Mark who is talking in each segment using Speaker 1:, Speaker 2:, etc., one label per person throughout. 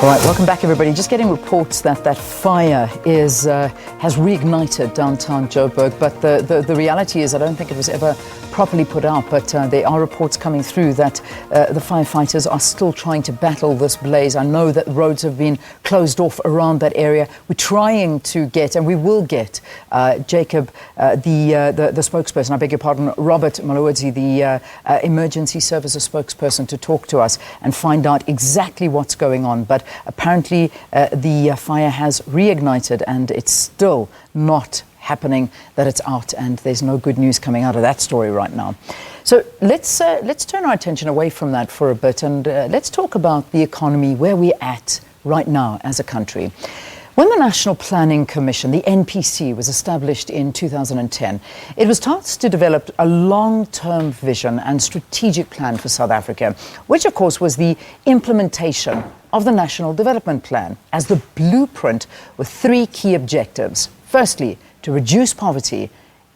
Speaker 1: All right, welcome back, everybody. Just getting reports that that fire has reignited downtown Joburg, but the reality is I don't think it was ever properly put out, but there are reports coming through that the firefighters are still trying to battle this blaze. I know that roads have been closed off around that area. We're trying to get, and we will get, Jacob, the spokesperson, I beg your pardon, Robert Malowedzi, the emergency services spokesperson, to talk to us and find out exactly what's going on. But apparently the fire has reignited and it's still not happening that it's out, and there's no good news coming out of that story right now. So let's turn our attention away from that for a bit and let's talk about the economy, where we're at right now as a country. When the National Planning Commission, the NPC, was established in 2010, it was tasked to develop a long-term vision and strategic plan for South Africa, which of course was the implementation of the National Development Plan as the blueprint with three key objectives. Firstly, to reduce poverty,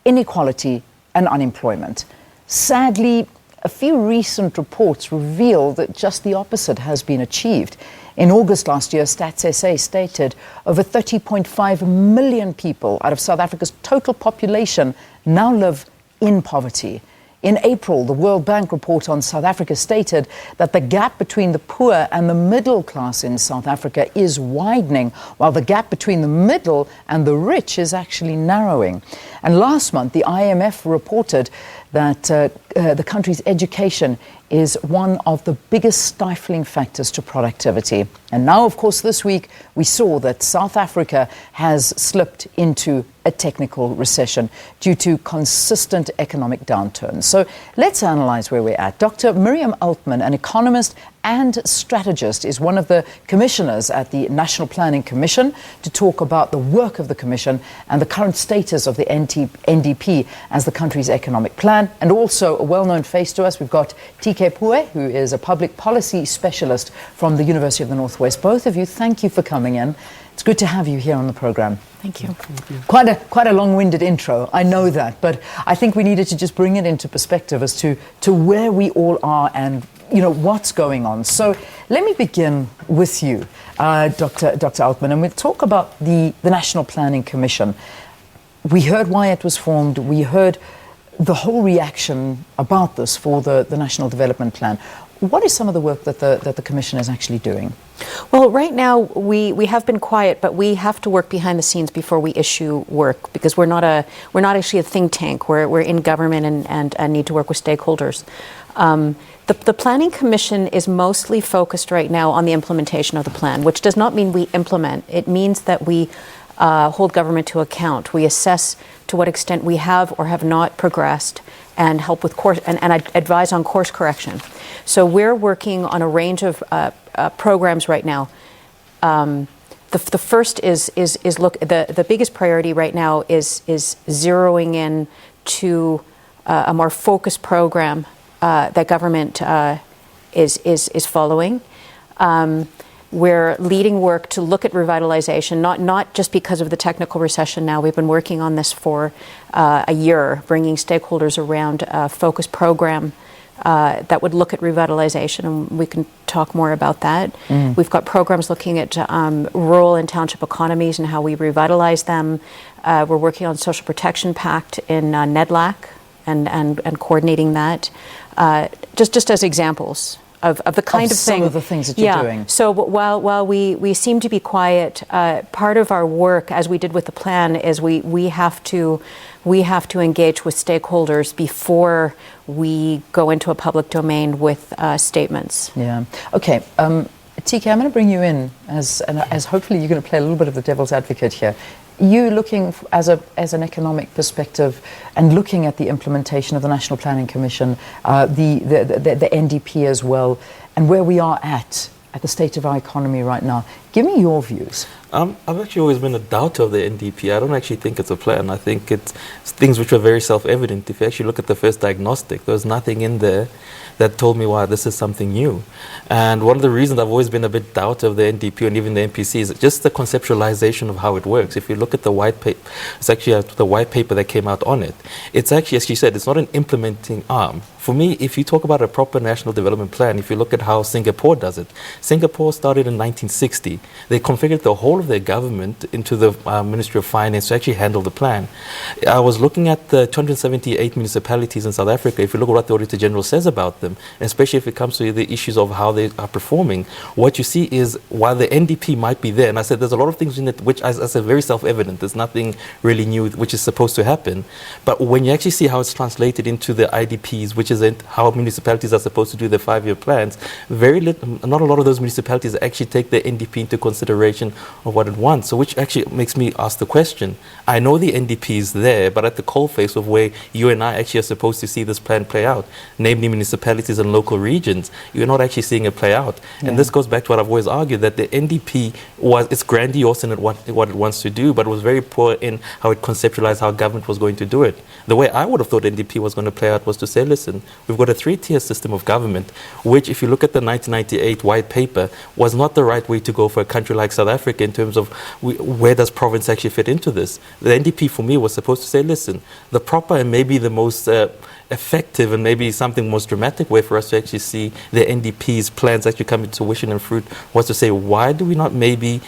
Speaker 1: inequality and unemployment. Sadly, a few recent reports reveal that just the opposite has been achieved. In August last year, Stats SA stated over 30.5 million people out of South Africa's total population now live in poverty. In April, the World Bank report on South Africa stated that the gap between the poor and the middle class in South Africa is widening, while the gap between the middle and the rich is actually narrowing. And last month, the IMF reported that the country's education is one of the biggest stifling factors to productivity. And now, of course, this week, we saw that South Africa has slipped into a technical recession due to consistent economic downturns. So let's analyze where we're at. Dr. Miriam Altman, an economist and strategist, is one of the commissioners at the National Planning Commission to talk about the work of the commission and the current status of the NDP as the country's economic plan. And also a well-known face to us, we've got TK Pue, who is a public policy specialist from the University of the Northwest. Both of you, thank you for coming in. It's good to have you here on the program.
Speaker 2: Thank you. Thank you.
Speaker 1: Quite a long-winded intro, I know that, but I think we needed to just bring it into perspective as to where we all are and what's going on. So let me begin with you, Dr. Altman, and we'll talk about the National Planning Commission. We heard why it was formed. We heard the whole reaction about this for the National Development Plan. What is some of the work that the Commission is actually doing?
Speaker 2: Well, right now we have been quiet, but we have to work behind the scenes before we issue work, because we're not actually a think tank. We're in government and need to work with stakeholders. The Planning Commission is mostly focused right now on the implementation of the plan, which does not mean we implement. It means that we hold government to account. We assess to what extent we have or have not progressed and help with course and advise on course correction. So we're working on a range of programs right now. The first is look, the biggest priority right now is zeroing in to a more focused program that government is following. We're leading work to look at revitalization, not just because of the technical recession now. We've been working on this for a year, bringing stakeholders around a focused program that would look at revitalization, and we can talk more about that. We've got programs looking at rural and township economies and how we revitalize them. We're working on Social Protection Pact in NEDLAC and coordinating that, just as examples of the kind of thing.
Speaker 1: Some of the things that you're doing.
Speaker 2: So while we seem to be quiet, part of our work, as we did with the plan, is we have to engage with stakeholders before we go into a public domain with statements.
Speaker 1: Yeah. Okay. TK, I'm going to bring you in as hopefully you're going to play a little bit of the devil's advocate here. You looking as an economic perspective and looking at the implementation of the National Planning Commission, the NDP as well, and where we are at the state of our economy right now. Give me your views.
Speaker 3: I've actually always been a doubter of the NDP. I don't actually think it's a plan. I think it's things which are very self-evident. If you actually look at the first diagnostic, there was nothing in there that told me why this is something new. And one of the reasons I've always been a bit doubter of the NDP and even the NPC is just the conceptualization of how it works. If you look at the white paper, it's actually the white paper that came out on it. It's actually, as you said, it's not an implementing arm For me, if you talk about a proper national development plan, if you look at how Singapore does it, Singapore started in 1960. They configured the whole of their government into the Ministry of Finance to actually handle the plan. I was looking at the 278 municipalities in South Africa. If you look at what the Auditor General says about them, especially if it comes to the issues of how they are performing, what you see is while the NDP might be there, and I said there's a lot of things in it which I said very self-evident. There's nothing really new which is supposed to happen. But when you actually see how it's translated into the IDPs, which is how municipalities are supposed to do their 5-year plans, not a lot of those municipalities actually take the NDP into consideration of what it wants. So which actually makes me ask the question. I know the NDP is there, but at the coalface of where you and I actually are supposed to see this plan play out, namely municipalities and local regions, you're not actually seeing it play out. Yeah. And this goes back to what I've always argued, that the NDP it's grandiose in what it wants to do, but it was very poor in how it conceptualized how government was going to do it. The way I would have thought NDP was going to play out was to say, listen, we've got a 3-tier system of government, which if you look at the 1998 white paper, was not the right way to go for a country like South Africa in terms of where does province actually fit into this. The NDP for me was supposed to say, listen, the proper and maybe the most effective and maybe something most dramatic way for us to actually see the NDP's plans actually come into fruition and fruit was to say, why do we not maybe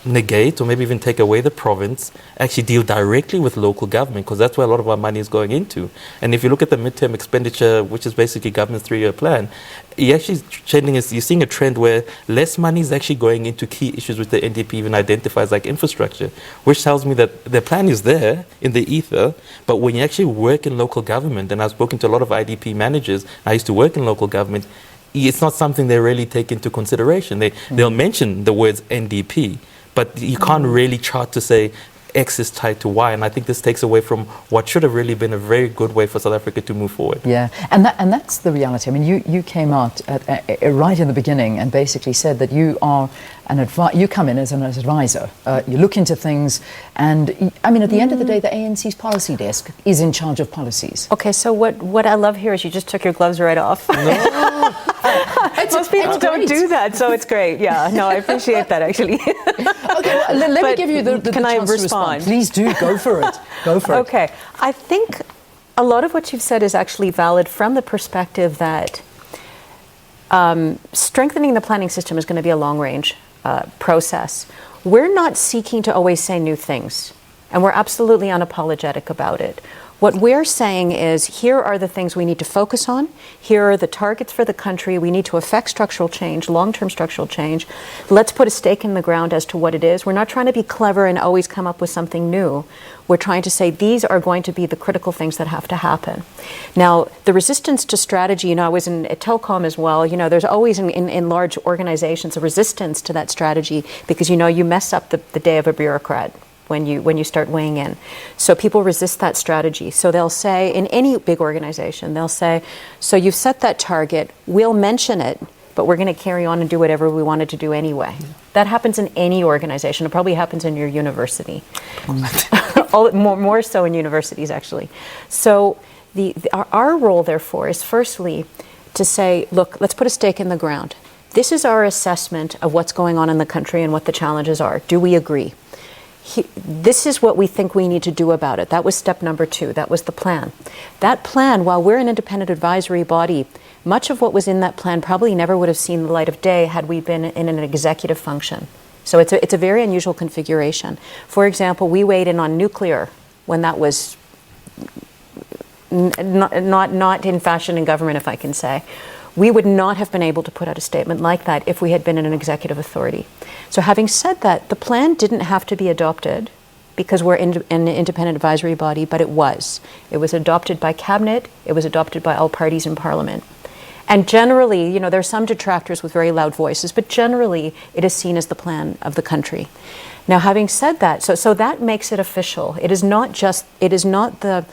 Speaker 3: negate or maybe even take away the province, actually deal directly with local government, because that's where a lot of our money is going into. And if you look at the midterm expenditure, which is basically government's 3-year plan, you're seeing a trend where less money is actually going into key issues which the NDP even identifies like infrastructure, which tells me that their plan is there in the ether, but when you actually work in local government, and I've spoken to a lot of IDP managers, I used to work in local government, it's not something they really take into consideration. They'll mention the words NDP, but you can't really chart to say X is tied to Y, and I think this takes away from what should have really been a very good way for South Africa to move forward.
Speaker 1: Yeah, and that's the reality. I mean, you came out right in the beginning and basically said that you are you come in as an advisor. You look into things, and I mean, at the end of the day, the ANC's policy desk is in charge of policies.
Speaker 2: Okay, so what I love here is you just took your gloves right off.
Speaker 1: No.
Speaker 2: Most people don't do that, so it's great. Yeah, no, I appreciate that actually.
Speaker 1: Okay, well, let me give you the
Speaker 2: can I
Speaker 1: chance to respond. Please do, go for it. Go for it.
Speaker 2: Okay, I think a lot of what you've said is actually valid from the perspective that strengthening the planning system is going to be a long-range process. We're not seeking to always say new things, and we're absolutely unapologetic about it. What we're saying is, here are the things we need to focus on. Here are the targets for the country. We need to affect structural change, long-term structural change. Let's put a stake in the ground as to what it is. We're not trying to be clever and always come up with something new. We're trying to say these are going to be the critical things that have to happen. Now, the resistance to strategy, I was in telecom as well. There's always in large organizations a resistance to that strategy because, you mess up the day of a bureaucrat when you start weighing in. So people resist that strategy. So they'll say, in any big organization, they'll say, so you've set that target, we'll mention it, but we're going to carry on and do whatever we wanted to do anyway. Yeah. That happens in any organization. It probably happens in your university. More so in universities, actually. So our role, therefore, is firstly to say, look, let's put a stake in the ground. This is our assessment of what's going on in the country and what the challenges are. Do we agree? This is what we think we need to do about it. That was step number 2. That was the plan. That plan, while we're an independent advisory body, much of what was in that plan probably never would have seen the light of day had we been in an executive function. So it's a very unusual configuration. For example, we weighed in on nuclear when that was not in fashion in government, if I can say. We would not have been able to put out a statement like that if we had been in an executive authority. So having said that, the plan didn't have to be adopted because we're an independent advisory body, but it was. It was adopted by cabinet. It was adopted by all parties in parliament. And generally, there are some detractors with very loud voices, but generally it is seen as the plan of the country. Now, having said that, so that makes it official. It is not the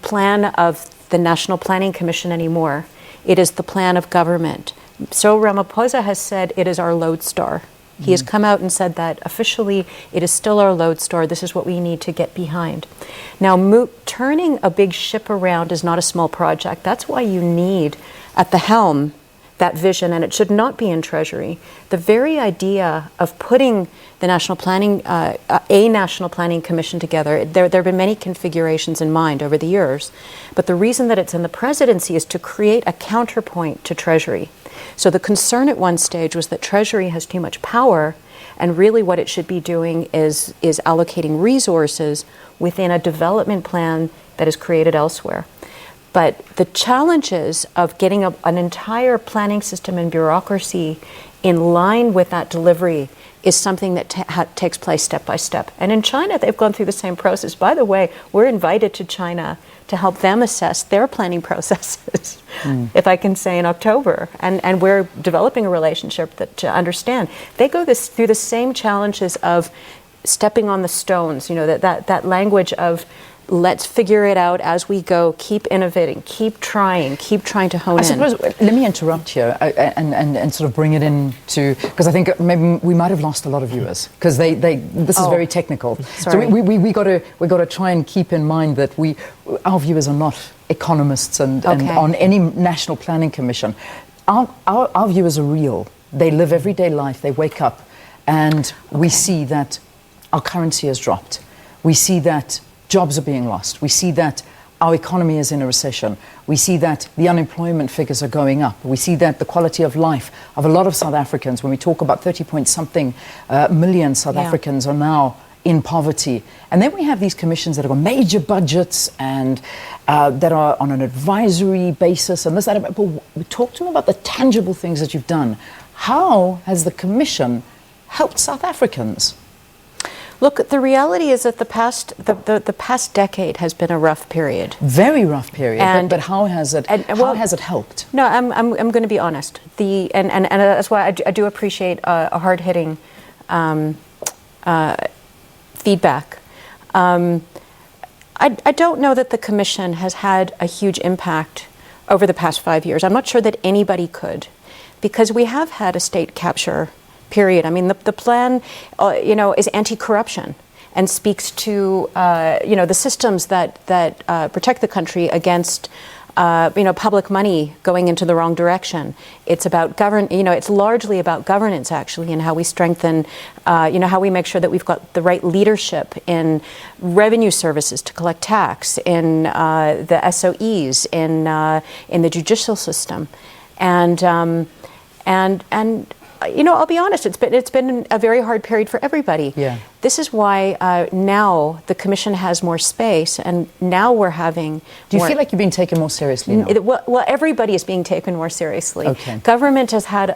Speaker 2: plan of the National Planning Commission anymore. It is the plan of government. So Ramaphosa has said it is our lodestar. He has come out and said that officially it is still our lodestar. This is what we need to get behind. Now, turning a big ship around is not a small project. That's why you need at the helm that vision, and it should not be in Treasury. The very idea of putting the national planning, a national planning commission together, there have been many configurations in mind over the years, but the reason that it's in the presidency is to create a counterpoint to Treasury. So the concern at one stage was that Treasury has too much power, and really what it should be doing is allocating resources within a development plan that is created elsewhere. But the challenges of getting an entire planning system and bureaucracy in line with that delivery is something that takes place step by step. And in China, they've gone through the same process. By the way, we're invited to China to help them assess their planning processes, if I can say, in October. And we're developing a relationship to understand. They go through the same challenges of stepping on the stones, that language of let's figure it out as we go, keep innovating, keep trying to hone in.
Speaker 1: I suppose, let me interrupt here and sort of bring it into, because I think maybe we might have lost a lot of viewers, because this is very technical.
Speaker 2: Sorry.
Speaker 1: So we got to try and keep in mind that our viewers are not economists and on any national planning commission. Our viewers are real. They live everyday life, they wake up, and we see that our currency has dropped. We see that jobs are being lost. We see that our economy is in a recession. We see that the unemployment figures are going up. We see that the quality of life of a lot of South Africans, when we talk about 30-point-something million South Africans are now in poverty. And then we have these commissions that have got major budgets and that are on an advisory basis and this, that. But talk to me about the tangible things that you've done. How has the commission helped South Africans?
Speaker 2: Look, the reality is that the past decade has been a rough period.
Speaker 1: Very rough period. But how has it helped?
Speaker 2: No, I'm going to be honest. And that's why I do appreciate a hard-hitting feedback. I don't know that the Commission has had a huge impact over the past 5 years. I'm not sure that anybody could, because we have had a state capture period. I mean, the plan, is anti-corruption and speaks to, the systems that protect the country against, public money going into the wrong direction. It's about it's largely about governance, actually, and how we strengthen, how we make sure that we've got the right leadership in revenue services to collect tax, in the SOEs, in the judicial system, and I'll be honest, it's been a very hard period for everybody.
Speaker 1: Yeah.
Speaker 2: This is why now the Commission has more space, and now we're having.
Speaker 1: Do you feel like you're being taken more seriously now?
Speaker 2: Well, everybody is being taken more seriously.
Speaker 1: Okay.
Speaker 2: Government has had,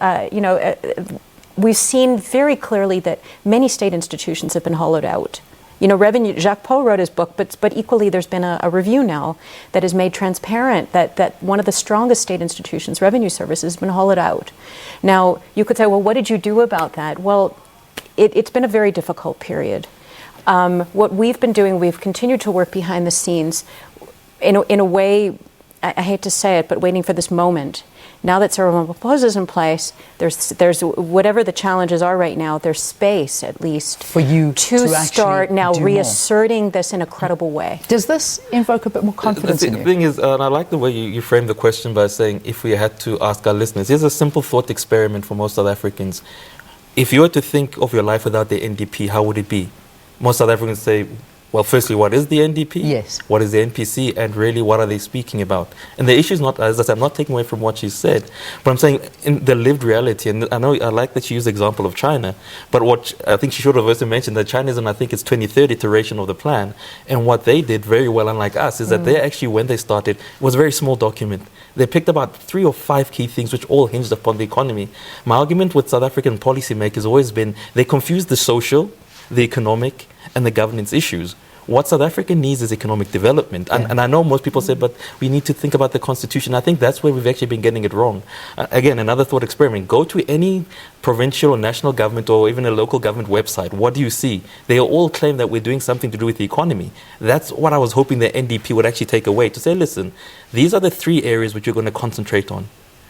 Speaker 2: we've seen very clearly that many state institutions have been hollowed out. Revenue, Jacques Paul wrote his book, but equally there's been a review now that has made transparent that one of the strongest state institutions, Revenue Service, has been hollowed out. Now, you could say, well, what did you do about that? Well, it's been a very difficult period. What we've been doing, we've continued to work behind the scenes in a way, I hate to say it, but waiting for this moment. Now that Cyril Ramaphosa is in place, there's whatever the challenges are right now, there's space at least
Speaker 1: for you to
Speaker 2: start now reasserting this in a credible way.
Speaker 1: Does this invoke a bit more confidence in you?
Speaker 3: The thing is, and I like the way you framed the question by saying, if we had to ask our listeners, here's a simple thought experiment for most South Africans. If you were to think of your life without the NDP, how would it be? Most South Africans say, well, firstly, what is the NDP?
Speaker 1: Yes.
Speaker 3: What is the NPC? And really, what are they speaking about? And the issue is not, as I said, I'm not taking away from what she said, but I'm saying in the lived reality, and I like that she used the example of China, but what I think she should have also mentioned that China is in, I think it's 23rd iteration of the plan, and what they did very well, unlike us, is that they actually, when they started, it was a very small document. They picked about 3 or 5 key things which all hinged upon the economy. My argument with South African policymakers has always been they confuse the social, the economic, and the governance issues. What South Africa needs is economic development. And I know most people say, but we need to think about the constitution. I think that's where we've actually been getting it wrong. Again, another thought experiment. Go to any provincial or national government or even a local government website. What do you see? They all claim that we're doing something to do with the economy. That's what I was hoping the NDP would actually take away, to say, listen, these are the 3 areas which you're going to concentrate on.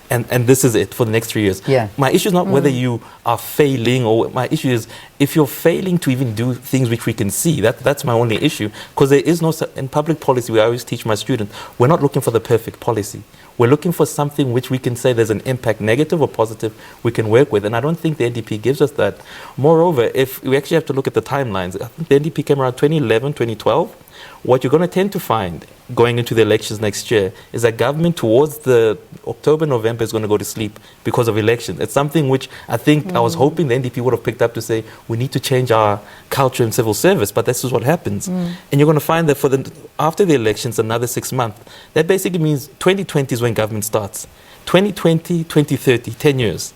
Speaker 3: And this is it for the next 3 years.
Speaker 1: Yeah.
Speaker 3: My issue is not whether you are failing, or my issue is if you're failing to even do things which we can see. That's my only issue. Because there is no, in public policy, we always teach my students, we're not looking for the perfect policy. We're looking for something which we can say there's an impact, negative or positive, we can work with. And I don't think the NDP gives us that. Moreover, if we actually have to look at the timelines, I think the NDP came around 2011, 2012. What you're going to tend to find going into the elections next year is that government towards the October, November is going to go to sleep because of elections. It's something which I think I was hoping the NDP would have picked up to say, we need to change our culture in civil service, but this is what happens. And you're going to find that after the elections, another 6 months, that basically means 2020 is when government starts. 2020, 2030, 10 years.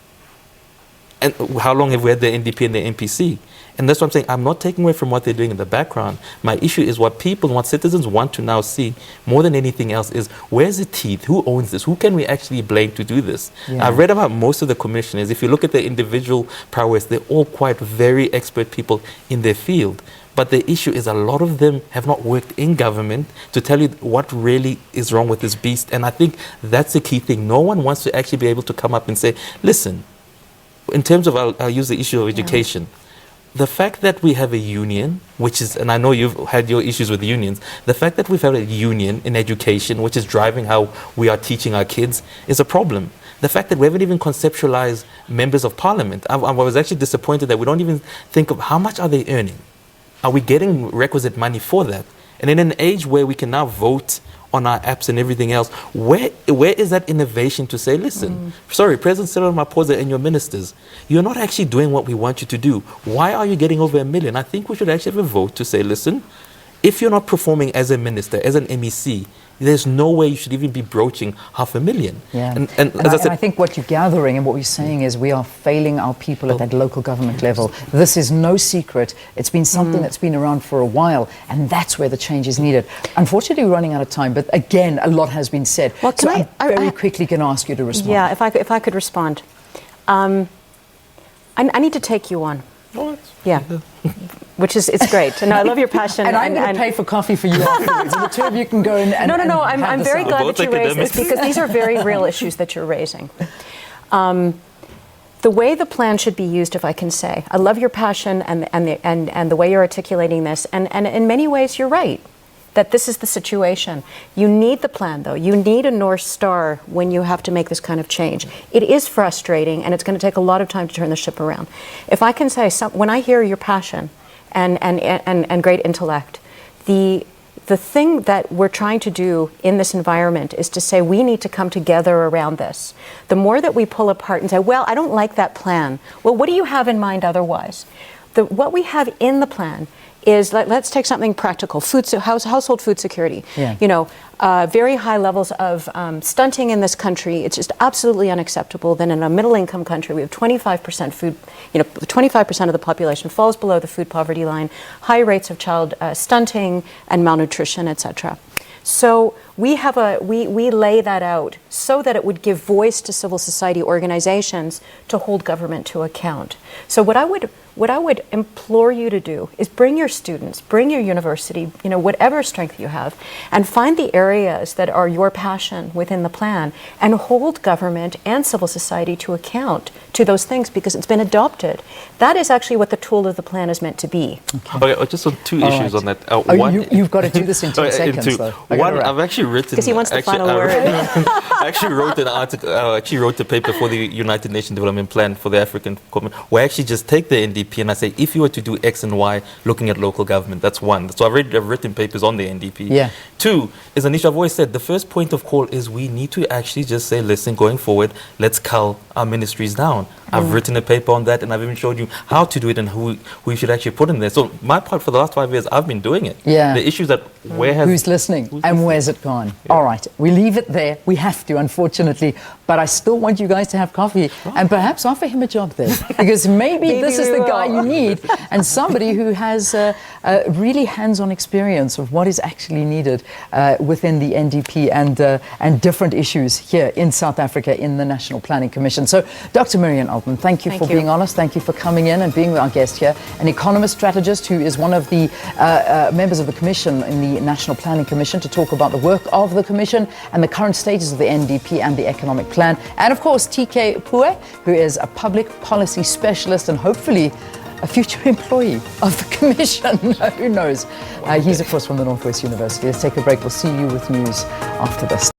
Speaker 3: And how long have we had the NDP and the NPC? And that's what I'm saying. I'm not taking away from what they're doing in the background. My issue is what people, what citizens want to now see more than anything else is, where's the teeth? Who owns this? Who can we actually blame to do this?
Speaker 1: Yeah.
Speaker 3: I've read about most of the commissioners. If you look at their individual prowess, they're all quite very expert people in their field. But the issue is a lot of them have not worked in government to tell you what really is wrong with this beast. And I think that's the key thing. No one wants to actually be able to come up and say, listen, in terms of, I'll use the issue of education. The fact that we have a union, which is, and I know you've had your issues with unions, the fact that we've had a union in education, which is driving how we are teaching our kids, is a problem. The fact that we haven't even conceptualized members of parliament, I was actually disappointed that we don't even think of how much are they earning? Are we getting requisite money for that? And in an age where we can now vote on our apps and everything else, where is that innovation to say, listen, sorry, President Cyril Ramaphosa and your ministers, you're not actually doing what we want you to do. Why are you getting over 1 million? I think we should actually have a vote to say, listen, if you're not performing as a minister, as an MEC, there's no way you should even be broaching 500,000.
Speaker 1: Yeah.
Speaker 3: And as I said,
Speaker 1: I think what you're gathering and what we're saying is we are failing our people at that local government level. This is no secret. It's been something that's been around for a while, and that's where the change is needed. Unfortunately, we're running out of time, but again, a lot has been said.
Speaker 2: Well,
Speaker 1: so I'm very quickly going to ask you to respond.
Speaker 2: Yeah, if I could respond. I need to take you on.
Speaker 3: what?
Speaker 2: Yeah. Which is, it's great. And I love your passion.
Speaker 1: And I'm going to pay for coffee for you afterwards. And the two of you can go and
Speaker 2: No. I'm very glad that you raised this,
Speaker 3: academics.
Speaker 2: because these are very real issues that you're raising. The way the plan should be used, if I can say, I love your passion and the way you're articulating this. And in many ways, you're right, that this is the situation. You need the plan, though. You need a North Star when you have to make this kind of change. It is frustrating, and it's going to take a lot of time to turn the ship around. If I can say, when I hear your passion and great intellect, the thing that we're trying to do in this environment is to say we need to come together around this. The more that we pull apart and say, well, I don't like that plan. Well, what do you have in mind otherwise? What we have in the plan is, let's take something practical, household food security.
Speaker 1: Yeah.
Speaker 2: You know, very high levels of stunting in this country. It's just absolutely unacceptable that in a middle-income country we have 25% food, 25% of the population falls below the food poverty line, high rates of child stunting and malnutrition, etc. So we lay that out so that it would give voice to civil society organizations to hold government to account. So what I would implore you to do is bring your students, bring your university, whatever strength you have, and find the areas that are your passion within the plan and hold government and civil society to account to those things, because it's been adopted. That is actually what the tool of the plan is meant to be.
Speaker 3: Okay, just on two issues on that.
Speaker 1: You've got to do this in 10 seconds, though.
Speaker 3: One, I've actually written...
Speaker 2: Because he wants the final word.
Speaker 3: I actually wrote an article, actually wrote a paper for the United Nations Development Plan for the African Commonwealth, where I actually just take the NDP and I say, if you were to do X and Y, looking at local government, that's one. So I've written papers on the NDP.
Speaker 1: Yeah.
Speaker 3: Two, is an issue I've always said, the first point of call is we need to actually just say, listen, going forward, let's cull our ministries down. I've written a paper on that, and I've even showed you how to do it and who you should actually put in there. So my part for the last 5 years, I've been doing it.
Speaker 1: Yeah.
Speaker 3: The issue is that
Speaker 1: who's listening and where's it gone? Yeah. All right, we leave it there. We have to, unfortunately, but I still want you guys to have coffee and perhaps offer him a job there, because maybe this is the guy you need, and somebody who has really hands-on experience of what is actually needed within the NDP and different issues here in South Africa in the National Planning Commission. So, Dr. Marian Altman, thank you for being honest. Thank you for coming in and being our guest here. An economist strategist who is one of the members of the Commission in the National Planning Commission to talk about the work of the Commission and the current status of the NDP and the economic plan. And of course, TK Pue, who is a public policy specialist and hopefully a future employee of the Commission. Who knows? He's, of course, from the Northwest University. Let's take a break. We'll see you with news after this.